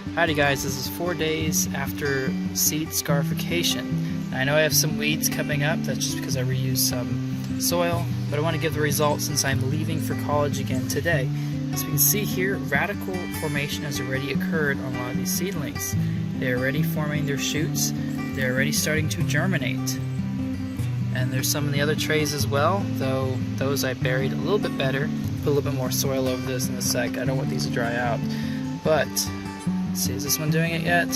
Howdy guys, this is 4 days after seed scarification. I know I have some weeds coming up, that's just because I reused some soil, but I want to give the results since I'm leaving for college again today. As we can see here, radical formation has already occurred on a lot of these seedlings. They're already forming their shoots, they're already starting to germinate. And there's some in the other trays as well, though those I buried a little bit better. Put a little bit more soil over this in a sec. I don't want these to dry out. But, let's see, is this one doing it yet?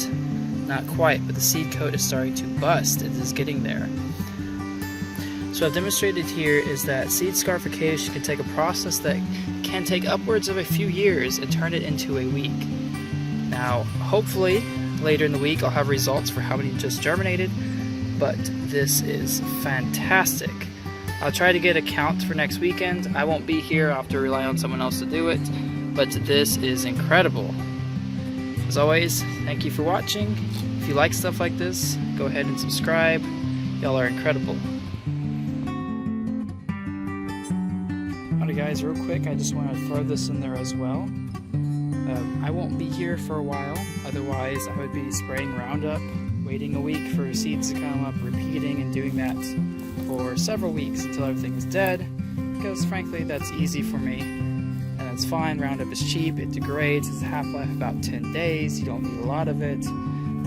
Not quite, but the seed coat is starting to bust. It is getting there. So what I've demonstrated here is that seed scarification can take a process that can take upwards of a few years and turn it into a week. Now, hopefully, later in the week I'll have results for how many just germinated, but this is fantastic. I'll try to get a count for next weekend. I won't be here, I'll have to rely on someone else to do it, but this is incredible. As always, thank you for watching. If you like stuff like this, go ahead and subscribe. Y'all are incredible. Alright guys, real quick, I just want to throw this in there as well. I won't be here for a while, otherwise I would be spraying Roundup, waiting a week for seeds to come up, repeating and doing that for several weeks until everything is dead, because frankly that's easy for me, and that's fine. Roundup is cheap, it degrades, it's half-life about 10 days, you don't need a lot of it,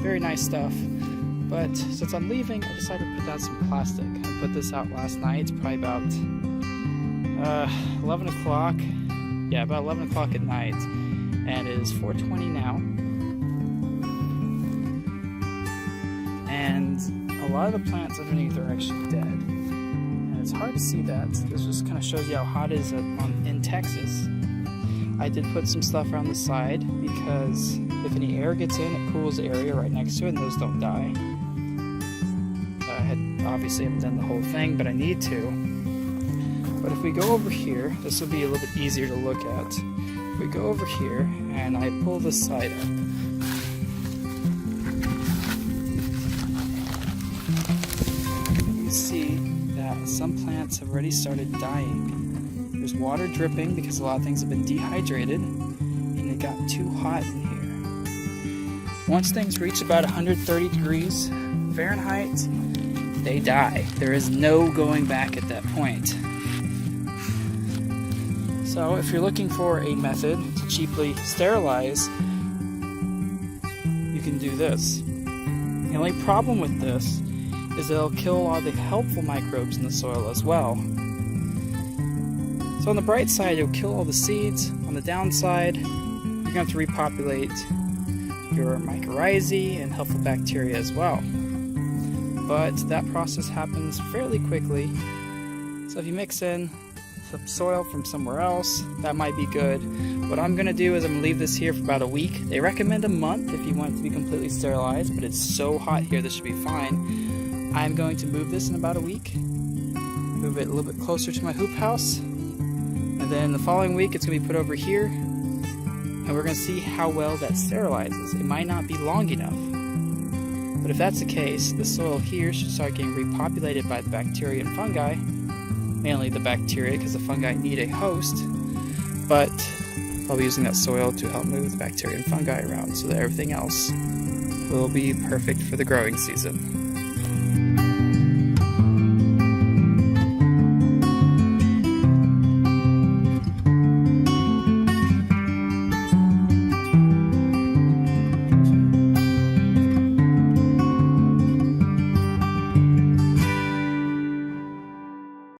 very nice stuff. But since I'm leaving, I decided to put down some plastic. I put this out last night, it's probably about 11 o'clock, yeah, about 11 o'clock at night, and it is 4:20 now. And a lot of the plants underneath are actually dead. And it's hard to see that. This just kind of shows you how hot it is in Texas. I did put some stuff around the side because if any air gets in, it cools the area right next to it and those don't die. Obviously haven't done the whole thing, but I need to. But if we go over here, this will be a little bit easier to look at. If we go over here and I pull this side up, you see that some plants have already started dying. There's water dripping because a lot of things have been dehydrated and it got too hot in here. Once things reach about 130 degrees Fahrenheit, they die. There is no going back at that point. So if you're looking for a method to cheaply sterilize, you can do this. The only problem with this is that it'll kill a lot of the helpful microbes in the soil as well. So on the bright side, it'll kill all the seeds. On the downside, you're going to have to repopulate your mycorrhizae and helpful bacteria as well. But that process happens fairly quickly. So if you mix in some soil from somewhere else, that might be good. What I'm going to do is I'm going to leave this here for about a week. They recommend a month if you want it to be completely sterilized, but it's so hot here this should be fine. I'm going to move this in about a week, move it a little bit closer to my hoop house, and then the following week it's going to be put over here, and we're going to see how well that sterilizes. It might not be long enough, but if that's the case, the soil here should start getting repopulated by the bacteria and fungi, mainly the bacteria because the fungi need a host, but I'll be using that soil to help move the bacteria and fungi around so that everything else will be perfect for the growing season.